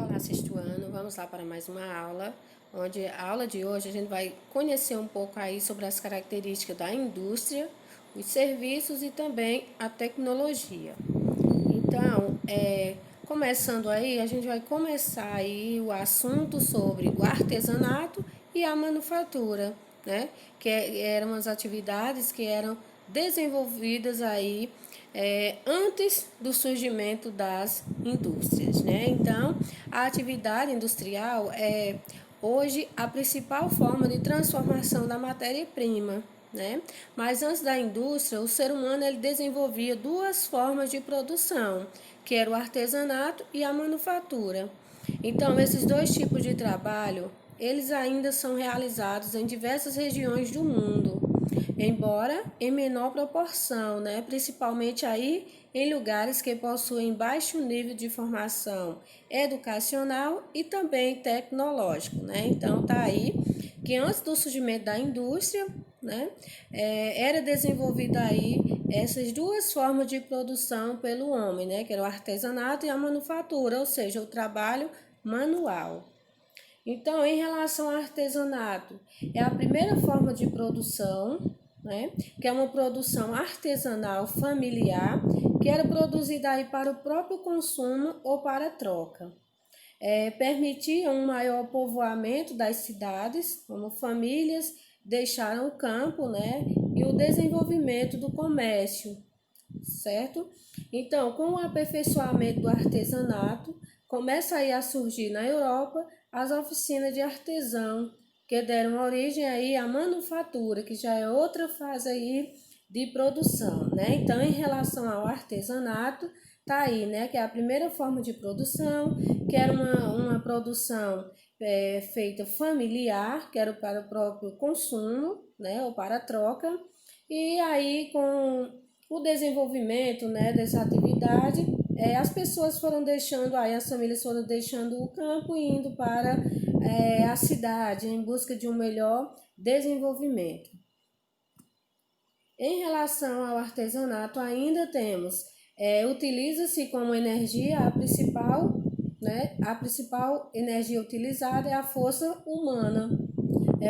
Olá, sexto ano, vamos lá para mais uma aula, onde a aula de hoje a gente vai conhecer um pouco aí sobre as características da indústria, os serviços e também a tecnologia. Então, começando aí, a gente vai começar aí o assunto sobre o artesanato e a manufatura, né? Eram as atividades que eram desenvolvidas aí antes do surgimento das indústrias, né? Então, a atividade industrial é hoje a principal forma de transformação da matéria-prima, né? Mas antes da indústria, o ser humano ele desenvolvia duas formas de produção, que era o artesanato e a manufatura. Então, esses dois tipos de trabalho, eles ainda são realizados em diversas regiões do mundo, embora em menor proporção, né? Principalmente aí em lugares que possuem baixo nível de formação educacional e também tecnológico, né? Então tá aí que antes do surgimento da indústria, né, era desenvolvida aí essas duas formas de produção pelo homem, né, que era o artesanato e a manufatura, ou seja, o trabalho manual. Então, em relação ao artesanato, é a primeira forma de produção, né, que é uma produção artesanal familiar, que era produzida aí para o próprio consumo ou para troca. Permitia um maior povoamento das cidades, como famílias deixaram o campo, né, e o desenvolvimento do comércio, certo? Então, com o aperfeiçoamento do artesanato, começa aí a surgir na Europa as oficinas de artesão, que deram origem aí à manufatura, que já é outra fase aí de produção, né? Então, em relação ao artesanato, tá aí, né, que é a primeira forma de produção, que era uma produção feita familiar, que era para o próprio consumo, né, ou para a troca, e aí com o desenvolvimento, né, dessa atividade, as pessoas foram deixando, aí as famílias foram deixando o campo e indo para a cidade em busca de um melhor desenvolvimento. Em relação ao artesanato, ainda temos, utiliza-se como energia a principal energia utilizada é a força humana.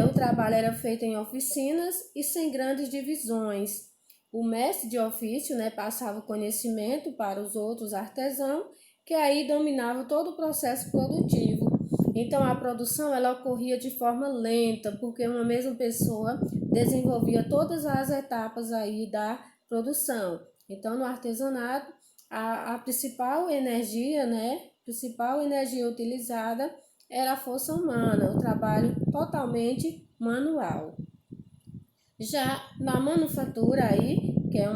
O trabalho era feito em oficinas e sem grandes divisões. O mestre de ofício, né, passava o conhecimento para os outros artesãos, que aí dominavam todo o processo produtivo. Então a produção ela ocorria de forma lenta, porque uma mesma pessoa desenvolvia todas as etapas aí da produção. Então no artesanato a principal energia, né, principal energia utilizada era a força humana, o trabalho totalmente manual. Já na manufatura aí, que é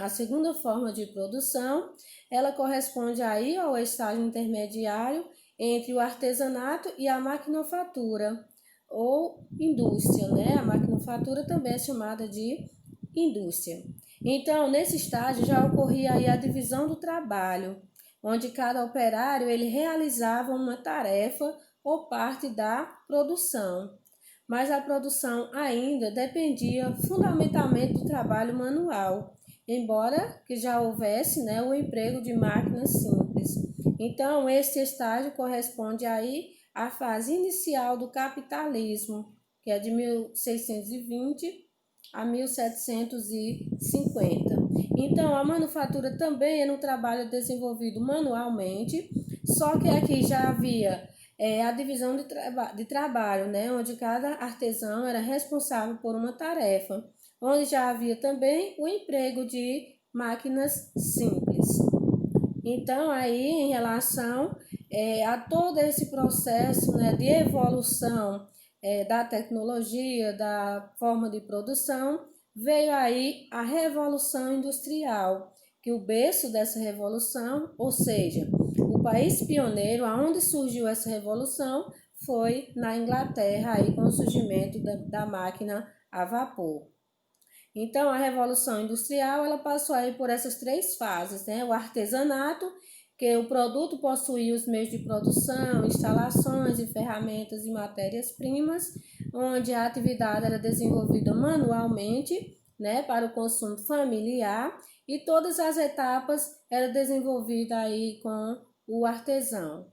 a segunda forma de produção, ela corresponde aí ao estágio intermediário entre o artesanato e a maquinofatura ou indústria, né? A maquinofatura também é chamada de indústria. Então, nesse estágio já ocorria aí a divisão do trabalho, onde cada operário ele realizava uma tarefa ou parte da produção, mas a produção ainda dependia fundamentalmente do trabalho manual, embora que já houvesse, né, o emprego de máquinas simples. Então, esse estágio corresponde aí à fase inicial do capitalismo, que é de 1620 a 1750. Então, a manufatura também era um trabalho desenvolvido manualmente, só que aqui já havia a divisão de trabalho, né, onde cada artesão era responsável por uma tarefa, onde já havia também o emprego de máquinas simples. Então, aí, em relação a todo esse processo, né, de evolução da tecnologia, da forma de produção, veio aí a Revolução Industrial, que o berço dessa revolução, ou seja, o país pioneiro aonde surgiu essa revolução foi na Inglaterra, aí, com o surgimento da máquina a vapor. Então, a Revolução Industrial ela passou aí por essas três fases, né? O artesanato, que o produto possuía os meios de produção, instalações e ferramentas e matérias-primas, onde a atividade era desenvolvida manualmente, né, para o consumo familiar, e todas as etapas eram desenvolvidas aí com o artesão.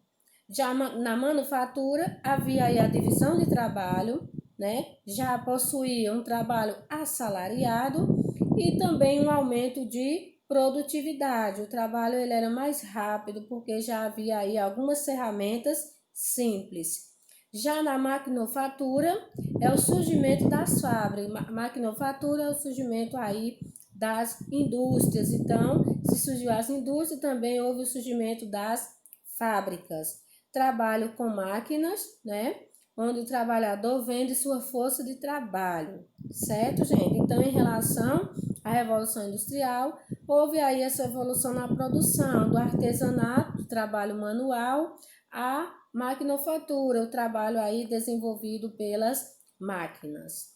Já na manufatura havia aí a divisão de trabalho, né? Já possuía um trabalho assalariado e também um aumento de produtividade. O trabalho ele era mais rápido porque já havia aí algumas ferramentas simples. Já na maquinofatura é o surgimento das fábricas. Maquinofatura é o surgimento aí das indústrias. Então, se surgiu as indústrias, também houve o surgimento das fábricas. Trabalho com máquinas, né? Onde o trabalhador vende sua força de trabalho, certo, gente? Então, em relação à Revolução Industrial, houve aí essa evolução na produção do artesanato, do trabalho manual, a maquinofatura, o trabalho aí desenvolvido pelas máquinas.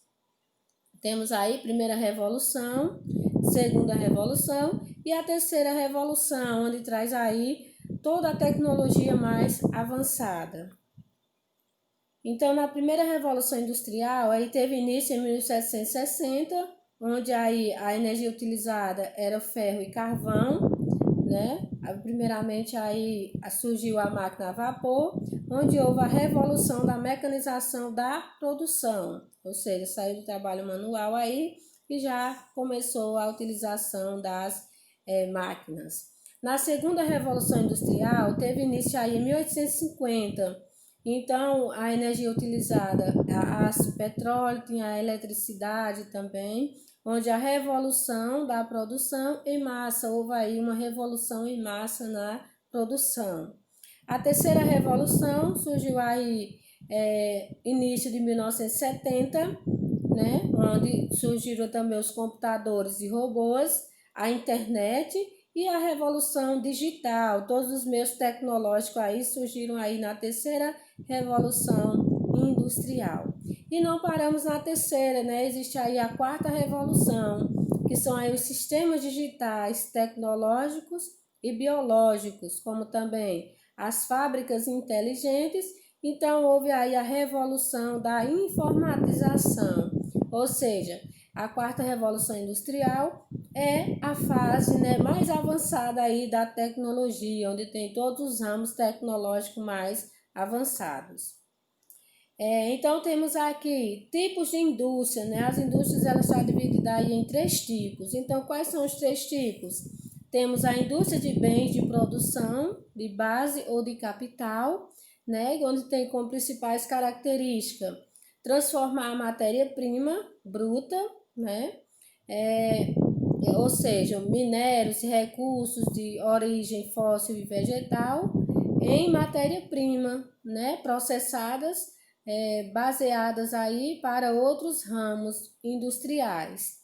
Temos aí primeira revolução, segunda revolução e a terceira revolução, onde traz aí toda a tecnologia mais avançada. Então, na primeira revolução industrial, aí teve início em 1760, onde aí a energia utilizada era ferro e carvão, né? Primeiramente aí surgiu a máquina a vapor, onde houve a revolução da mecanização da produção, ou seja, saiu do trabalho manual aí e já começou a utilização das máquinas. Na segunda revolução industrial, teve início aí em 1850. Então, a energia utilizada, petróleo, tinha a eletricidade também, onde a revolução da produção em massa, houve aí uma revolução em massa na produção. A terceira revolução surgiu aí início de 1970, né, onde surgiram também os computadores e robôs, a internet e a revolução digital. Todos os meios tecnológicos aí surgiram aí na terceira revolução industrial. E não paramos na terceira, né? Existe aí a quarta revolução, que são aí os sistemas digitais, tecnológicos e biológicos, como também as fábricas inteligentes. Então, houve aí a revolução da informatização, ou seja, a quarta revolução industrial é a fase, né, mais avançada aí da tecnologia, onde tem todos os ramos tecnológicos mais avançados. Então, temos aqui tipos de indústria, né? As indústrias elas são divididas aí em três tipos. Então, quais são os três tipos? Temos a indústria de bens de produção, de base ou de capital, né? Onde tem como principais características transformar a matéria-prima bruta, né? Ou seja, minérios e recursos de origem fóssil e vegetal em matéria-prima, né? Processadas, baseadas aí para outros ramos industriais.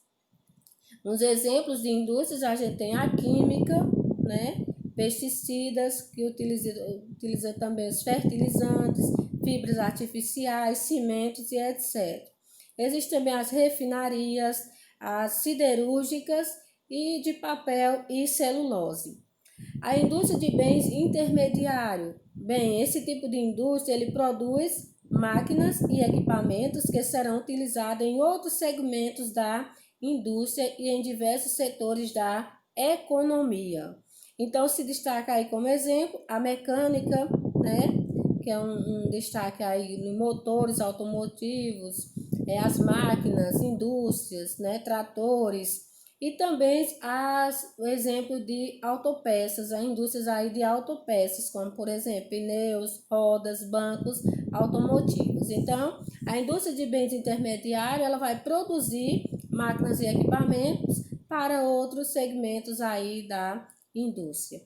Uns exemplos de indústrias a gente tem a química, né? Pesticidas, que utiliza também os fertilizantes, fibras artificiais, cimentos e etc. Existem também as refinarias, as siderúrgicas e de papel e celulose. A indústria de bens intermediário. Bem, esse tipo de indústria ele produz máquinas e equipamentos que serão utilizados em outros segmentos da indústria e em diversos setores da economia. Então, se destaca aí como exemplo a mecânica, né, que é um destaque aí nos motores automotivos, as máquinas, indústrias, né, tratores, e também o exemplo de autopeças, as indústrias aí de autopeças, como por exemplo pneus, rodas, bancos automotivos. Então, a indústria de bens intermediários ela vai produzir máquinas e equipamentos para outros segmentos aí da indústria.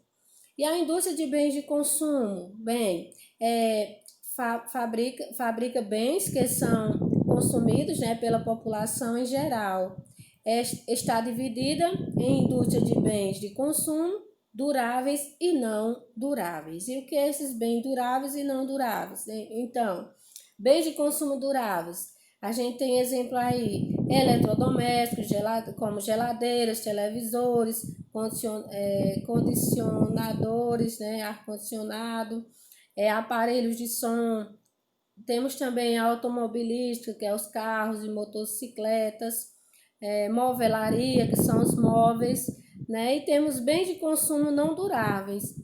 E a indústria de bens de consumo, bem, fabrica bens que são consumidos, né, pela população em geral. Está dividida em indústria de bens de consumo duráveis e não duráveis. E o que é esses bens duráveis e não duráveis? Então, bens de consumo duráveis, a gente tem exemplo aí, eletrodomésticos, como geladeiras, televisores, condicionadores, né, ar-condicionado, aparelhos de som. Temos também a automobilística, que é os carros e motocicletas, movelaria, que são os móveis, né? E temos bens de consumo não duráveis.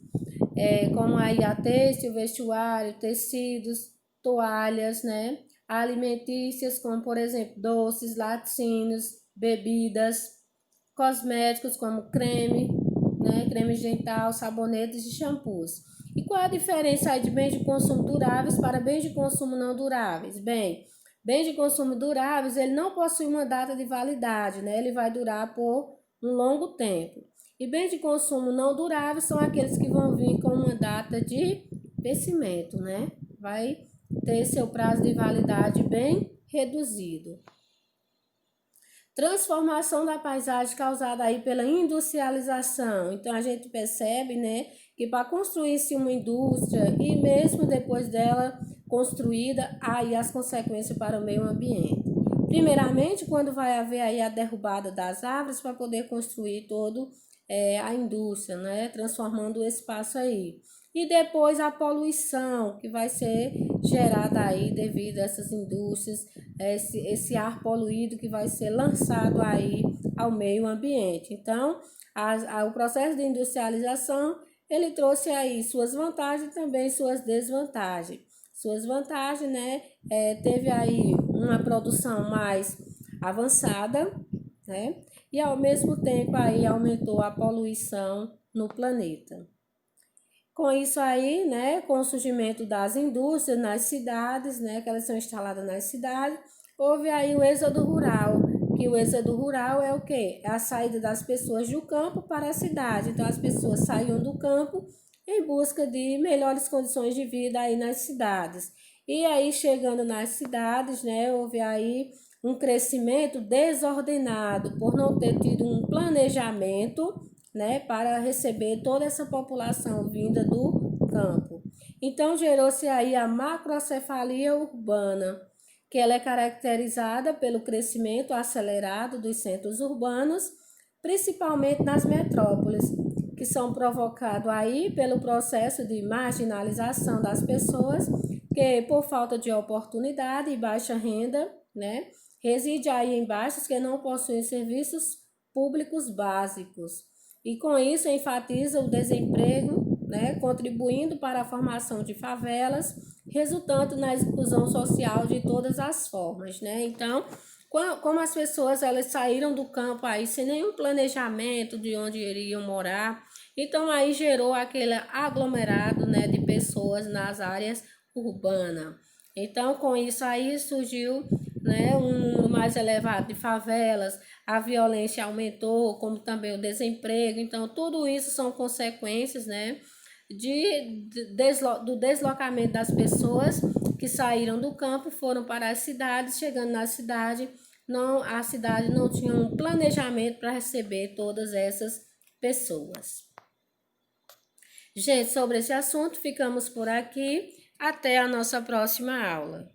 como aí a têxtil, vestuário, tecidos, toalhas, né? Alimentícias, como por exemplo, doces, laticínios, bebidas, cosméticos como creme, né? Creme dental, sabonetes e shampoos. E qual é a diferença aí de bens de consumo duráveis para bens de consumo não duráveis? Bem, bens de consumo duráveis, ele não possui uma data de validade, né? Ele vai durar por um longo tempo. E bens de consumo não duráveis são aqueles que vão vir com uma data de vencimento, né? Vai ter seu prazo de validade bem reduzido. Transformação da paisagem causada aí pela industrialização. Então a gente percebe, né, que para construir-se uma indústria e mesmo depois dela construída, aí as consequências para o meio ambiente. Primeiramente, quando vai haver aí a derrubada das árvores para poder construir todo a indústria, né, transformando o espaço aí. E depois a poluição que vai ser gerada aí devido a essas indústrias, esse ar poluído que vai ser lançado aí ao meio ambiente. Então, o processo de industrialização, ele trouxe aí suas vantagens e também suas desvantagens. Suas vantagens, né, teve aí uma produção mais avançada, né, e ao mesmo tempo aí aumentou a poluição no planeta. Com isso aí, né, com o surgimento das indústrias nas cidades, né, que elas são instaladas nas cidades, houve aí o êxodo rural, que o êxodo rural é o quê? É a saída das pessoas do campo para a cidade. Então as pessoas saíam do campo em busca de melhores condições de vida aí nas cidades. E aí chegando nas cidades, né, houve aí um crescimento desordenado por não ter tido um planejamento, né, para receber toda essa população vinda do campo. Então gerou-se aí a macrocefalia urbana, que ela é caracterizada pelo crescimento acelerado dos centros urbanos, principalmente nas metrópoles, que são provocados aí pelo processo de marginalização das pessoas, que por falta de oportunidade e baixa renda, né, reside aí em bairros que não possuem serviços públicos básicos. E com isso enfatiza o desemprego, né, contribuindo para a formação de favelas, resultando na exclusão social de todas as formas, né? Então, como as pessoas elas saíram do campo aí sem nenhum planejamento de onde iriam morar, então aí gerou aquele aglomerado, né, de pessoas nas áreas urbanas. Então, com isso aí surgiu, né, um número mais elevado de favelas, a violência aumentou, como também o desemprego. Então, tudo isso são consequências, né, do deslocamento das pessoas que saíram do campo, foram para as cidades, chegando na cidade, a cidade não tinha um planejamento para receber todas essas pessoas. Gente, sobre esse assunto, ficamos por aqui. Até a nossa próxima aula.